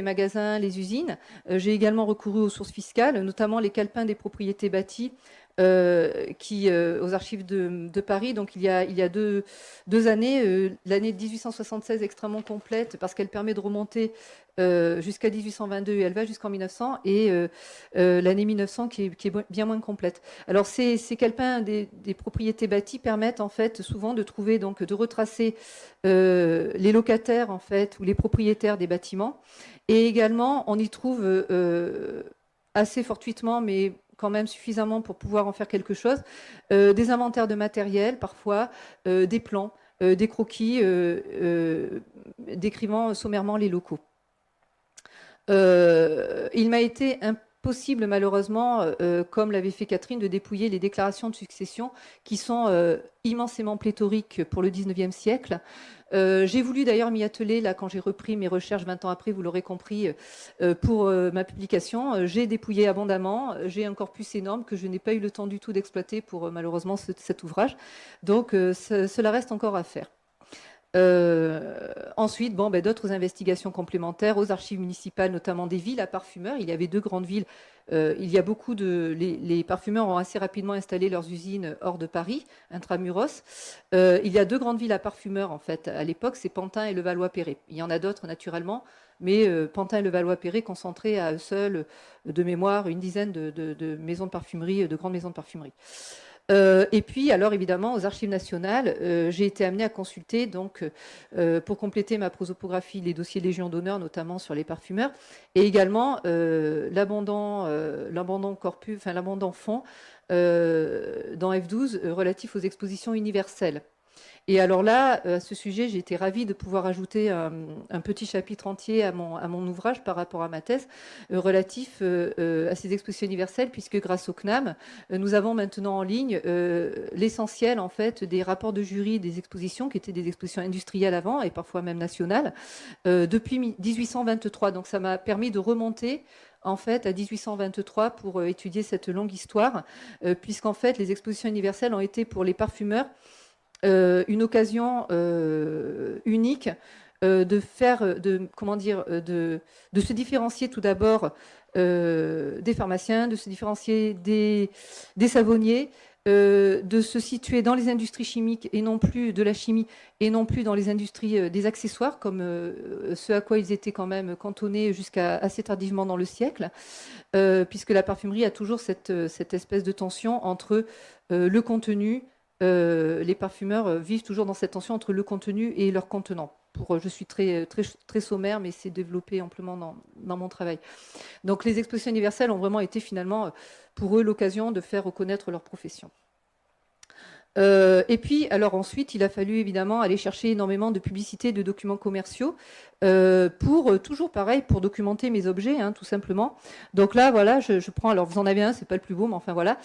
les magasins, les usines. J'ai également recouru aux sources fiscales, notamment les calepins des propriétés bâties aux archives de Paris. Donc il y a deux années, l'année 1876 extrêmement complète parce qu'elle permet de remonter jusqu'à 1822 et elle va jusqu'en 1900, et l'année 1900 qui est bien moins complète. Alors ces calepins des propriétés bâties permettent en fait souvent de trouver, donc de retracer les locataires en fait ou les propriétaires des bâtiments, et également on y trouve assez fortuitement, mais quand même suffisamment pour pouvoir en faire quelque chose, des inventaires de matériel parfois, des plans, des croquis décrivant sommairement les locaux. Il m'a été impossible, malheureusement, comme l'avait fait Catherine, de dépouiller les déclarations de succession qui sont immensément pléthoriques pour le 19e siècle. J'ai voulu d'ailleurs m'y atteler là quand j'ai repris mes recherches 20 ans après, vous l'aurez compris, pour ma publication. J'ai dépouillé abondamment, j'ai un corpus énorme que je n'ai pas eu le temps du tout d'exploiter pour malheureusement cet ouvrage. Donc cela reste encore à faire. Ensuite, d'autres investigations complémentaires aux archives municipales, notamment des villes à parfumeurs. Il y avait deux grandes villes. Il y a beaucoup les parfumeurs ont assez rapidement installé leurs usines hors de Paris, intramuros. Il y a deux grandes villes à parfumeurs, en fait, à l'époque, c'est Pantin et Levallois-Perret. Il y en a d'autres, naturellement, mais Pantin et Levallois-Perret concentrés à eux seuls, de mémoire, une dizaine de maisons de parfumerie, de grandes maisons de parfumerie. Et puis, alors évidemment, aux Archives nationales, j'ai été amenée à consulter, donc, pour compléter ma prosopographie, les dossiers Légion d'honneur, notamment sur les parfumeurs, et également l'abondant corpus, enfin l'abondant fonds dans F12 relatif aux expositions universelles. Et alors là, à ce sujet, j'ai été ravie de pouvoir ajouter un petit chapitre entier à mon ouvrage par rapport à ma thèse relatif à ces expositions universelles, puisque grâce au CNAM, nous avons maintenant en ligne l'essentiel en fait des rapports de jury des expositions, qui étaient des expositions industrielles avant et parfois même nationales, depuis 1823. Donc ça m'a permis de remonter en fait à 1823 pour étudier cette longue histoire, puisqu'en fait les expositions universelles ont été pour les parfumeurs une occasion unique de faire, de se différencier tout d'abord des pharmaciens, de se différencier des savonniers, de se situer dans les industries chimiques et non plus de la chimie, et non plus dans les industries des accessoires, comme ce à quoi ils étaient quand même cantonnés jusqu'à assez tardivement dans le siècle, puisque la parfumerie a toujours cette espèce de tension entre le contenu. Les parfumeurs vivent toujours dans cette tension entre le contenu et leur contenant. Je suis très sommaire, mais c'est développé amplement dans mon travail. Donc les expositions universelles ont vraiment été finalement pour eux l'occasion de faire reconnaître leur profession. Et puis, alors ensuite, il a fallu évidemment aller chercher énormément de publicités, de documents commerciaux pour, toujours pareil, pour documenter mes objets, hein, tout simplement. Donc là, voilà, je prends, alors vous en avez un, c'est pas le plus beau, mais enfin voilà,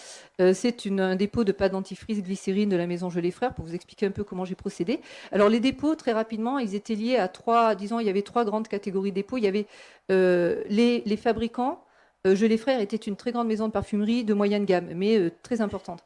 c'est un dépôt de pâte dentifrice glycérine de la maison Gelée Frères, pour vous expliquer un peu comment j'ai procédé. Alors les dépôts, très rapidement, ils étaient liés à il y avait trois grandes catégories de dépôts. Il y avait les fabricants. Gelée Frères était une très grande maison de parfumerie de moyenne gamme, mais très importante.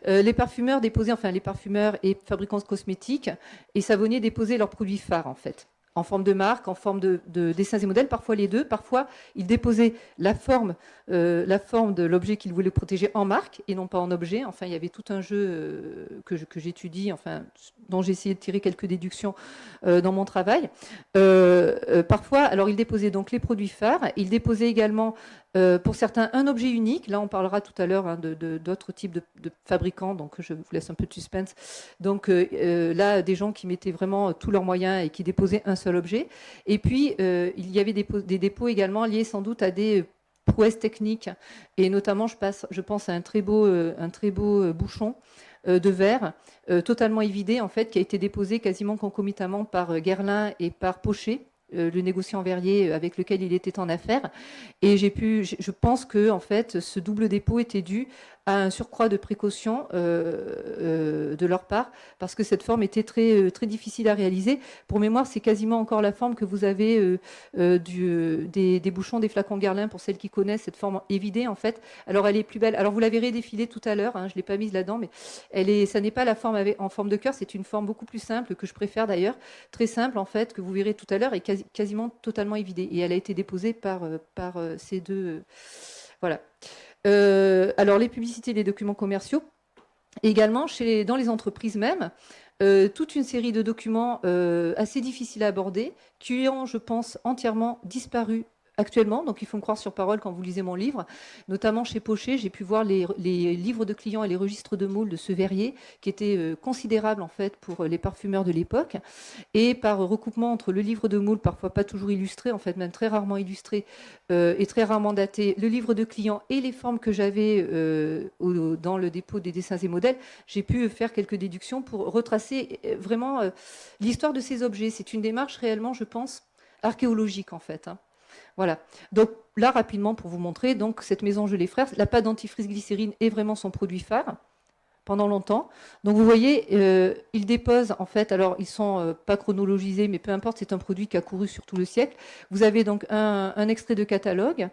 Les parfumeurs déposaient, enfin les parfumeurs et fabricants de cosmétiques et savonniers déposaient leurs produits phares, en fait, en forme de marque, en forme de dessins et modèles, parfois les deux. Parfois, ils déposaient la forme de l'objet qu'ils voulaient protéger en marque et non pas en objet. Enfin, il y avait tout un jeu que j'étudie, enfin, dont j'ai essayé de tirer quelques déductions dans mon travail. Parfois, alors ils déposaient donc les produits phares. Ils déposaient également, pour certains, un objet unique. Là, on parlera tout à l'heure hein, d'autres types de fabricants, donc je vous laisse un peu de suspense. Donc là, des gens qui mettaient vraiment tous leurs moyens et qui déposaient un seul objet. Et puis, il y avait des dépôts également liés sans doute à des prouesses techniques. Et notamment, je pense à un très beau bouchon de verre totalement évidé, en fait, qui a été déposé quasiment concomitamment par Guerlain et par Pochet, le négociant verrier avec lequel il était en affaires. Et je pense que en fait, ce double dépôt était dû à un surcroît de précaution de leur part, parce que cette forme était très, très difficile à réaliser. Pour mémoire, c'est quasiment encore la forme que vous avez des bouchons des flacons Guerlain, pour celles qui connaissent cette forme évidée, en fait. Alors, elle est plus belle. Alors, vous la verrez défiler tout à l'heure, hein, je ne l'ai pas mise là-dedans, mais ça n'est pas la forme en forme de cœur, c'est une forme beaucoup plus simple, que je préfère d'ailleurs, très simple, en fait, que vous verrez tout à l'heure, et quasiment totalement évidée. Et elle a été déposée par ces deux... voilà. Alors, les publicités, les documents commerciaux, également dans les entreprises même, toute une série de documents assez difficiles à aborder, qui ont, je pense, entièrement disparu actuellement. Donc, il faut me croire sur parole quand vous lisez mon livre. Notamment chez Pochet, j'ai pu voir les livres de clients et les registres de moules de ce verrier, qui étaient considérables, en fait, pour les parfumeurs de l'époque. Et par recoupement entre le livre de moule, parfois pas toujours illustré, en fait même très rarement illustré et très rarement daté, le livre de client et les formes que j'avais dans le dépôt des dessins et modèles, j'ai pu faire quelques déductions pour retracer vraiment l'histoire de ces objets. C'est une démarche réellement, je pense, archéologique, en fait, hein. Voilà. Donc là, rapidement, pour vous montrer, donc cette maison Gelée Frères, la pâte dentifrice glycérine est vraiment son produit phare pendant longtemps. Donc vous voyez, ils déposent, en fait, alors ils ne sont pas chronologisés, mais peu importe, c'est un produit qui a couru sur tout le siècle. Vous avez donc un extrait de catalogue,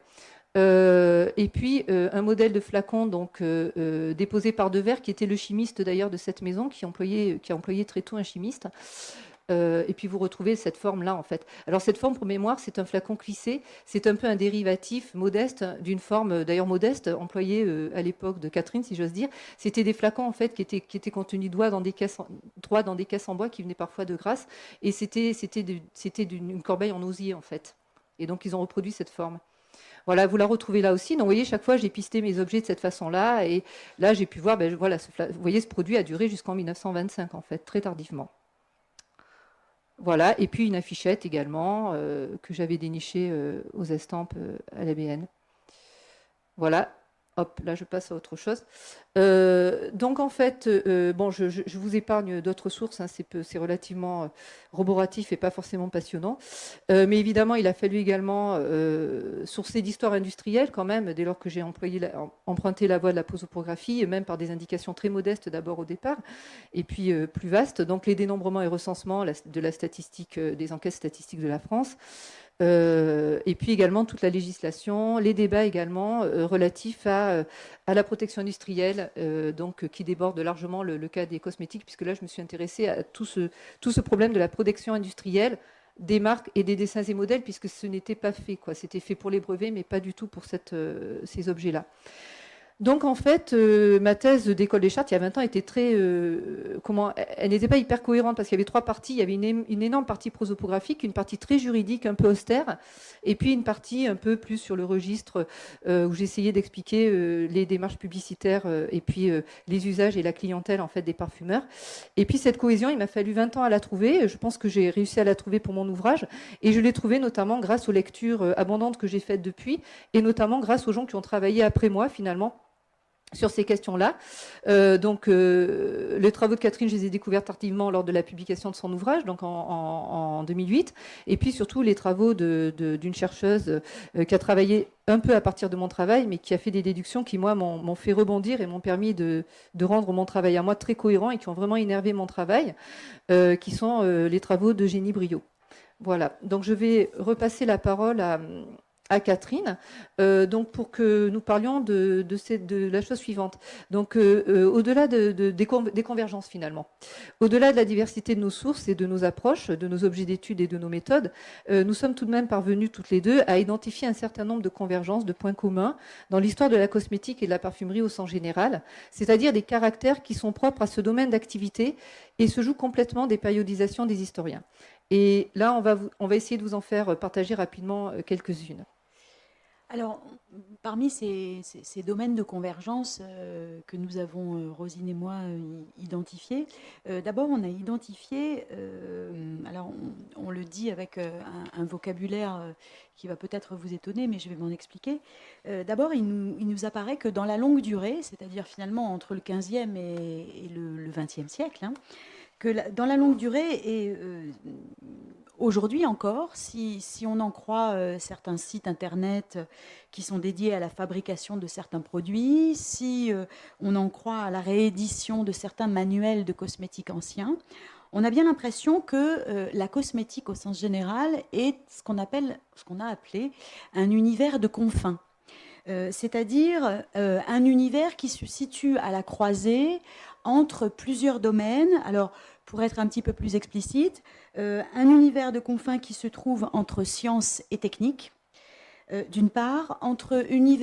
et puis un modèle de flacon donc, déposé par Devers, qui était le chimiste d'ailleurs de cette maison, qui a employé très tôt un chimiste. Et puis vous retrouvez cette forme-là, en fait. Alors cette forme, pour mémoire, c'est un flacon clissé. C'est un peu un dérivatif modeste d'une forme, d'ailleurs modeste, employée à l'époque de Catherine, si j'ose dire. C'était des flacons, en fait, qui étaient contenus droit dans des caisses en bois qui venaient parfois de Grasse. Et c'était d'une corbeille en osier, en fait. Et donc ils ont reproduit cette forme. Voilà, vous la retrouvez là aussi. Donc vous voyez, chaque fois, j'ai pisté mes objets de cette façon-là. Et là, j'ai pu voir, voilà, vous voyez, ce produit a duré jusqu'en 1925, en fait, très tardivement. Voilà, et puis une affichette également que j'avais dénichée aux estampes à l'ABN. Voilà, hop, là je passe à autre chose. Donc en fait, bon, je vous épargne d'autres sources, hein, c'est relativement roboratif et pas forcément passionnant. Mais évidemment, il a fallu également sourcer d'histoire industrielle quand même, dès lors que j'ai emprunté la voie de la prosopographie, et même par des indications très modestes d'abord au départ, et puis plus vastes. Donc les dénombrements et recensements de la statistique, des enquêtes statistiques de la France. Et puis également toute la législation, les débats également relatifs à la protection industrielle, donc qui déborde largement le cas des cosmétiques, puisque là je me suis intéressée à tout ce problème de la protection industrielle des marques et des dessins et modèles, puisque ce n'était pas fait, quoi. C'était fait pour les brevets, mais pas du tout pour ces objets-là. Donc en fait, ma thèse d'école des chartes, il y a 20 ans, était très... elle n'était pas hyper cohérente, parce qu'il y avait trois parties. Il y avait une énorme partie prosopographique, une partie très juridique, un peu austère, et puis une partie un peu plus sur le registre, où j'essayais d'expliquer les démarches publicitaires, et puis les usages et la clientèle, en fait, des parfumeurs. Et puis cette cohésion, il m'a fallu 20 ans à la trouver. Je pense que j'ai réussi à la trouver pour mon ouvrage, et je l'ai trouvée notamment grâce aux lectures abondantes que j'ai faites depuis, et notamment grâce aux gens qui ont travaillé après moi, finalement, sur ces questions-là. Les travaux de Catherine, je les ai découverts tardivement lors de la publication de son ouvrage, donc en 2008. Et puis surtout les travaux d'une chercheuse qui a travaillé un peu à partir de mon travail, mais qui a fait des déductions qui, moi, m'ont fait rebondir et m'ont permis de rendre mon travail à moi très cohérent et qui ont vraiment énervé mon travail, qui sont les travaux d'Eugénie Briot. Voilà, donc je vais repasser la parole à Catherine, donc pour que nous parlions de la chose suivante. Donc, au-delà des convergences finalement, au-delà de la diversité de nos sources et de nos approches, de nos objets d'études et de nos méthodes, nous sommes tout de même parvenus toutes les deux à identifier un certain nombre de convergences, de points communs dans l'histoire de la cosmétique et de la parfumerie au sens général, c'est-à-dire des caractères qui sont propres à ce domaine d'activité et se jouent complètement des périodisations des historiens. Et là, on va essayer de vous en faire partager rapidement quelques-unes. Alors, parmi ces domaines de convergence que nous avons, Rosine et moi, identifiés, d'abord, on a identifié, alors on le dit avec un vocabulaire qui va peut-être vous étonner, mais je vais m'en expliquer. D'abord, il nous apparaît que dans la longue durée, c'est-à-dire finalement entre le 15e et le 20e siècle, hein, que dans la longue durée, et aujourd'hui encore, si on en croit certains sites internet qui sont dédiés à la fabrication de certains produits, si on en croit à la réédition de certains manuels de cosmétiques anciens, on a bien l'impression que la cosmétique au sens général est ce qu'on a appelé un univers de confins. C'est-à-dire un univers qui se situe à la croisée entre plusieurs domaines. Alors, pour être un petit peu plus explicite, un univers de confins qui se trouve entre science et technique, d'une part, entre univers